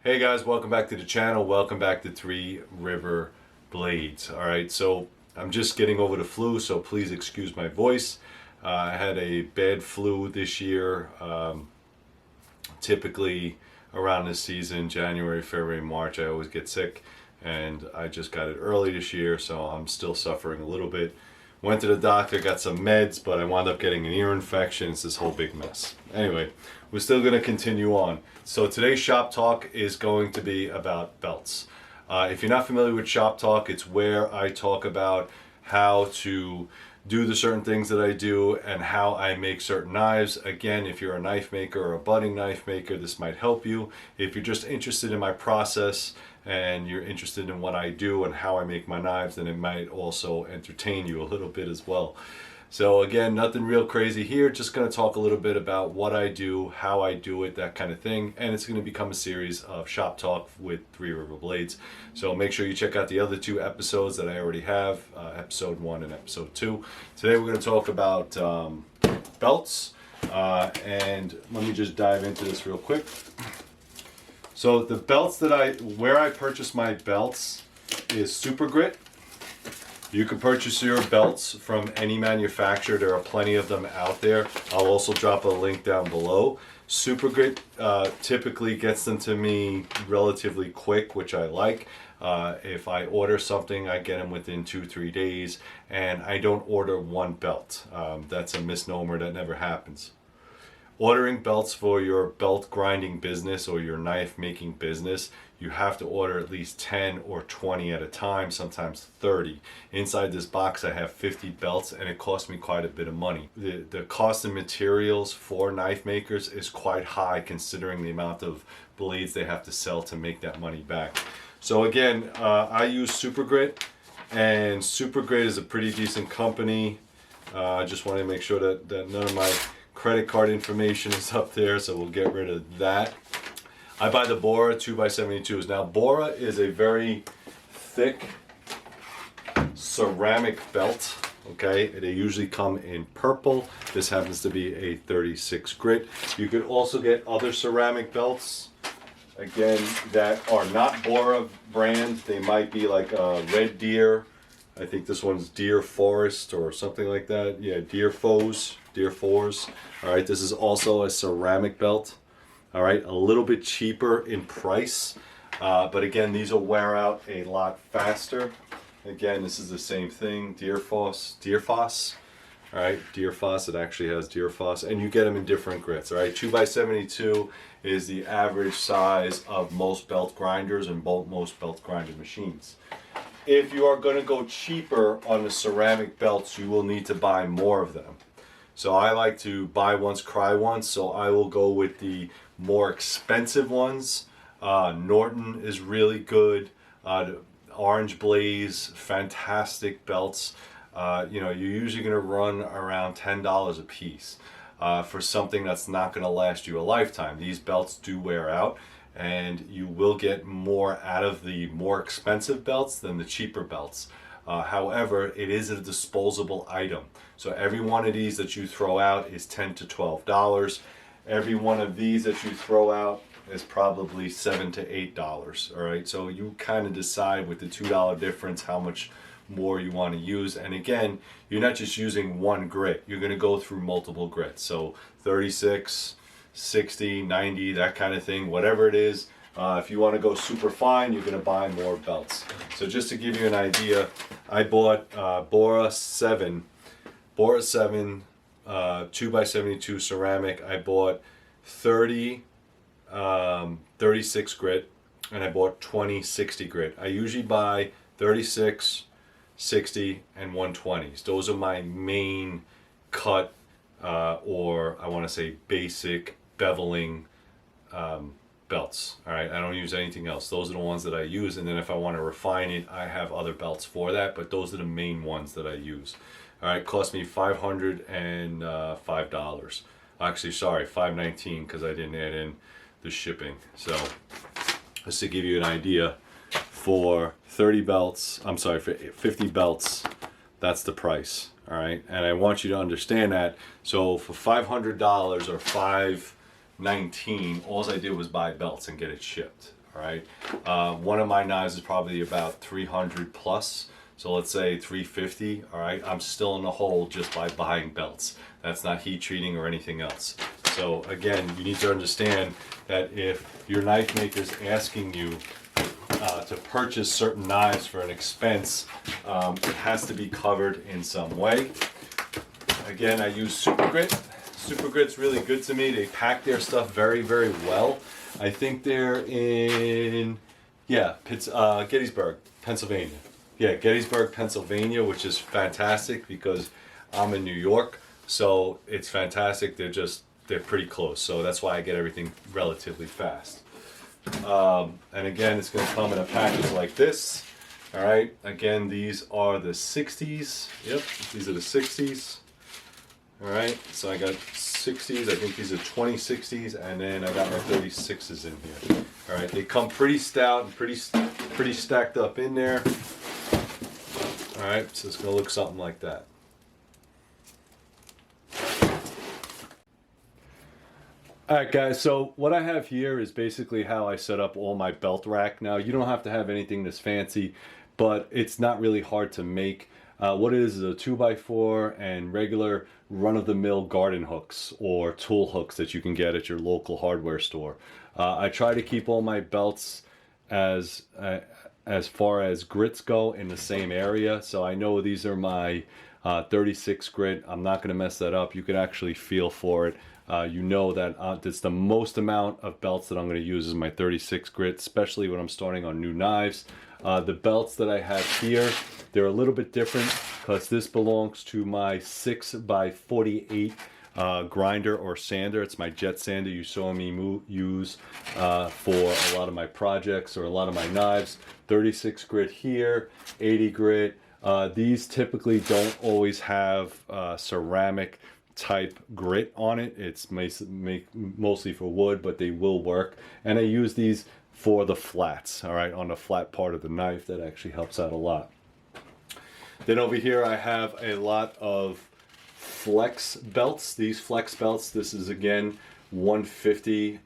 Hey guys, welcome back to the channel. Welcome back to Three River Blades. All right, so I'm just getting over the flu, so please excuse my voice. I had a bad flu this year. Typically around this season, January, February, March, I always get sick, and I just got it early this year, so I'm still suffering a little bit. Went to the doctor, got some meds, but I wound up getting an ear infection. It's this whole big mess. Anyway, we're still going to continue on. So today's shop talk is going to be about belts. If you're not familiar with shop talk, it's where I talk about how to do the certain things that I do and how I make certain knives. Again, if you're a knife maker or a budding knife maker, this might help you. If you're just interested in my process and you're interested in what I do and how I make my knives, then it might also entertain you a little bit as well. So again, nothing real crazy here, just going to talk a little bit about what I do, how I do it, that kind of thing, and it's going to become a series of shop talk with Three River Blades. So make sure you check out the other two episodes that I already have, episode 1 and episode 2. Today we're going to talk about belts, and let me just dive into this real quick. So the belts where I purchase my belts is Super Grit. You can purchase your belts from any manufacturer. There are plenty of them out there. I'll also drop a link down below. Super Grit typically gets them to me relatively quick, which I like. If I order something, I get them within 2-3 days, and I don't order one belt. That's a misnomer. That never happens. Ordering belts for your belt grinding business or your knife making business, you have to order at least 10 or 20 at a time, sometimes 30. Inside this box I have 50 belts, and it cost me quite a bit of money. The cost of materials for knife makers is quite high considering the amount of blades they have to sell to make that money back. So again, I use Super Grit, and Super Grit is a pretty decent company. I just want to make sure that none of my credit card information is up there, so we'll get rid of that. I buy the Bora 2x72s. Now Bora is a very thick ceramic belt. Okay, they usually come in purple. This happens to be a 36 grit. You could also get other ceramic belts, again, that are not Bora brand. They might be like a Red Deer. I think this one's Deer Forest or something like that. Yeah, Deer Foes. All right, this is also a ceramic belt. All right, a little bit cheaper in price, but again, these will wear out a lot faster. Again, this is the same thing, Deerfoss. All right, Deerfoss, it actually has Deerfoss, and you get them in different grits. All right, 2x72 is the average size of most belt grinders and most belt grinder machines. If you are going to go cheaper on the ceramic belts, you will need to buy more of them. So I like to buy once, cry once, so I will go with the more expensive ones. Norton is really good. Orange Blaze, fantastic belts. You're usually going to run around $10 a piece for something that's not going to last you a lifetime. These belts do wear out, and you will get more out of the more expensive belts than the cheaper belts. However, it is a disposable item. So every one of these that you throw out is $10 to $12. Every one of these that you throw out is probably $7 to $8. All right, so you kind of decide with the $2 difference how much more you want to use. And again, you're not just using one grit. You're going to go through multiple grits. So 36, 60, 90, that kind of thing, whatever it is. If you want to go super fine, you're going to buy more belts. So just to give you an idea, I bought Bora 7 2x72 ceramic. I bought 30 36 grit, and I bought 20 60 grit. I usually buy 36, 60, and 120s. Those are my main cut, or I want to say basic beveling belts. All right, I don't use anything else. Those are the ones that I use, and then if I want to refine it, I have other belts for that, but those are the main ones that I use. All right, cost me $505. Actually, sorry, $519 because I didn't add in the shipping. So just to give you an idea, for 30 belts, I'm sorry, for 50 belts, that's the price. All right, and I want you to understand that. So for $500 or $519, all I did was buy belts and get it shipped. all right? One of my knives is probably about 300 plus, so let's say 350, all right? I'm still in the hole just by buying belts. That's not heat treating or anything else. So again, you need to understand that if your knife maker is asking you to purchase certain knives for an expense, it has to be covered in some way. Again, I use Super Grit. Super Grit's really good to me. They pack their stuff very, very well. I think they're in, Gettysburg, Pennsylvania. Yeah, Gettysburg, Pennsylvania, which is fantastic because I'm in New York, so it's fantastic. They're pretty close, so that's why I get everything relatively fast. And again, it's going to come in a package like this. All right, again, these are the 60s. Yep, these are the 60s. All right, so I got 60s, I think these are 2060s, and then I got my 36s in here. All right, they come pretty stout and pretty stacked up in there. All right, so it's gonna look something like that. All right, guys, so what I have here is basically how I set up all my belt rack. Now, you don't have to have anything this fancy, but it's not really hard to make. What it is a 2x4 and regular run-of-the-mill garden hooks or tool hooks that you can get at your local hardware store. I try to keep all my belts as far as grits go in the same area. So I know these are my 36 grit. I'm not going to mess that up. You can actually feel for it. You know that it's the most amount of belts that I'm going to use is my 36 grit, especially when I'm starting on new knives. The belts that I have here, they're a little bit different because this belongs to my 6x48 grinder or sander. It's my jet sander you saw me use for a lot of my projects or a lot of my knives. 36 grit here, 80 grit. These typically don't always have ceramic type grit on it. It's mostly for wood, but they will work. And I use these for the flats, all right, on the flat part of the knife. That actually helps out a lot. Then over here I have a lot of flex belts. These flex belts, this is again 150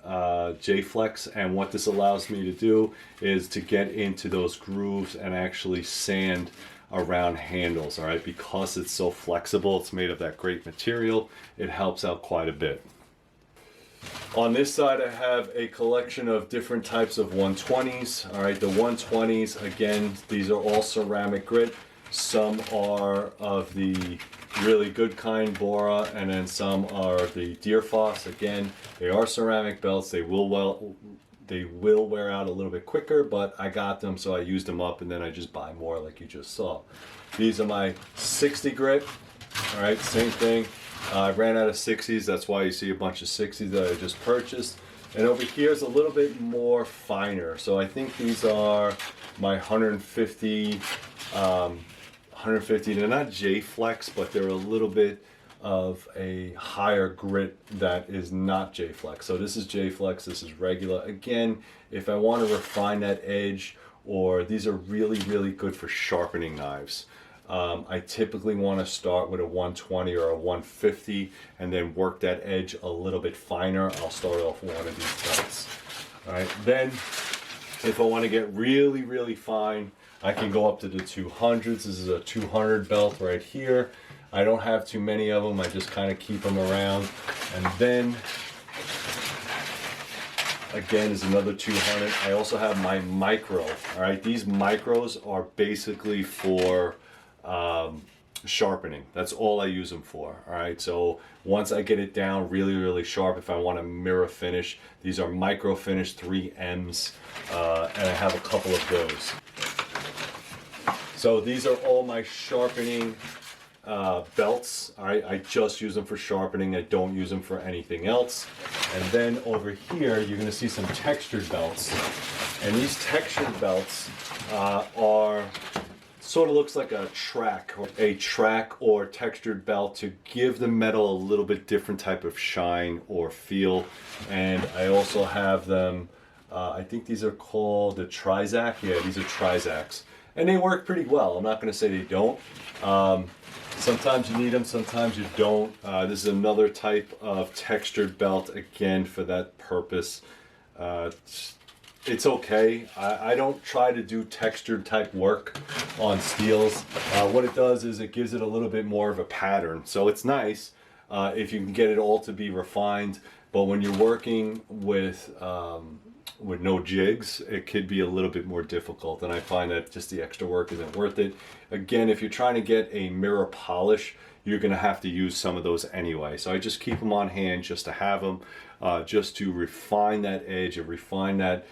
J-Flex, and what this allows me to do is to get into those grooves and actually sand around handles, all right, because it's so flexible. It's made of that great material. It helps out quite a bit. On this side I have a collection of different types of 120s. All right, the 120s, again, these are all ceramic grit. Some are of the really good kind, Bora, and then some are the Deerfoss. Again, they are ceramic belts. They will wear out a little bit quicker, but I got them, so I used them up, and then I just buy more like you just saw. These are my 60 grit. All right, same thing. I ran out of 60s. That's why you see a bunch of 60s that I just purchased. And over here is a little bit more finer. So I think these are my 150. 150. They're not J-Flex, but they're a little bit of a higher grit that is not J-Flex. So this is J-Flex, this is regular. Again, if I want to refine that edge, or these are really, really good for sharpening knives. I typically want to start with a 120 or a 150 and then work that edge a little bit finer. I'll start off with one of these belts. All right, then if I want to get really, really fine, I can go up to the 200s. This is a 200 belt right here. I don't have too many of them. I just kind of keep them around. And then, again, is another 200. I also have my micro. All right, these micros are basically for sharpening. That's all I use them for. All right, so once I get it down really, really sharp, if I want a mirror finish, these are micro finish 3Ms, and I have a couple of those. So these are all my sharpening belts. All right, I just use them for sharpening. I don't use them for anything else. And then over here, you're going to see some textured belts. And these textured belts are sort of looks like a track or textured belt to give the metal a little bit different type of shine or feel. And I also have them, I think these are called the Trizac. Yeah, these are Trizacs. And they work pretty well. I'm not going to say they don't. Sometimes you need them, sometimes you don't. This is another type of textured belt, again, for that purpose. it's okay. I don't try to do textured type work on steels. What it does is it gives it a little bit more of a pattern. So it's nice if you can get it all to be refined. But when you're working with no jigs, it could be a little bit more difficult. And I find that just the extra work isn't worth it. Again, if you're trying to get a mirror polish, you're going to have to use some of those anyway. So I just keep them on hand just to have them, just to refine that edge and refine that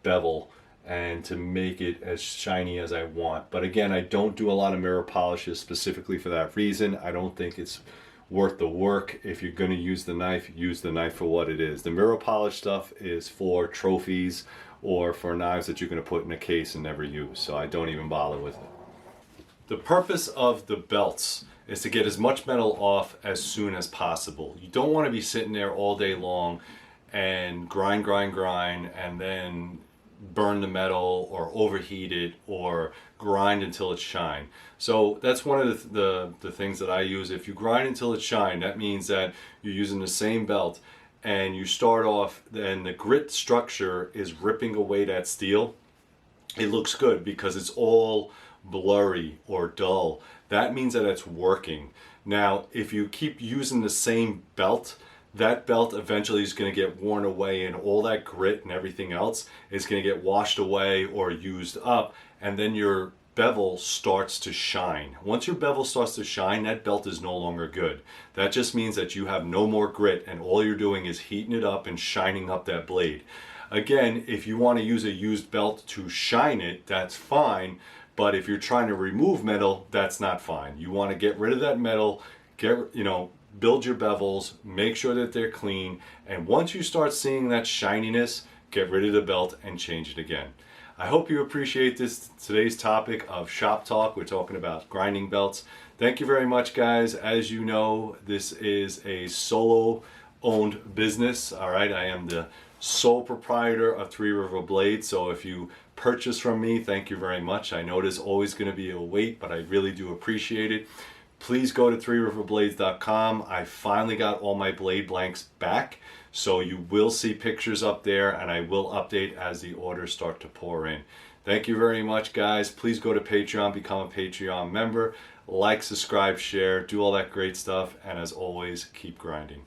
bevel and to make it as shiny as I want. But again, I don't do a lot of mirror polishes specifically for that reason. I don't think it's worth the work. If you're going to use the knife for what it is. The mirror polish stuff is for trophies or for knives that you're going to put in a case and never use. So I don't even bother with it. The purpose of the belts is to get as much metal off as soon as possible. You don't want to be sitting there all day long and grind, and then burn the metal or overheat it or grind until it's shine. So that's one of the things that I use. If you grind until it's shine, that means that you're using the same belt and you start off and the grit structure is ripping away that steel. It looks good because it's all blurry or dull. That means that it's working. Now, if you keep using the same belt, that belt eventually is going to get worn away and all that grit and everything else is going to get washed away or used up, and then your bevel starts to shine. Once your bevel starts to shine, that belt is no longer good. That just means that you have no more grit and all you're doing is heating it up and shining up that blade. Again, if you want to use a used belt to shine it, that's fine, but if you're trying to remove metal, that's not fine. You want to get rid of that metal, build your bevels, make sure that they're clean, and once you start seeing that shininess, get rid of the belt and change it again. I hope you appreciate today's topic of shop talk. We're talking about grinding belts. Thank you very much, guys. As you know, this is a solo owned business. All right, I am the sole proprietor of Three River Blades. So if you purchase from me, thank you very much. I know there's always going to be a wait, but I really do appreciate it. Please go to threeriverblades.com. I finally got all my blade blanks back, so you will see pictures up there, and I will update as the orders start to pour in. Thank you very much, guys. Please go to Patreon, become a Patreon member, like, subscribe, share, do all that great stuff, and as always, keep grinding.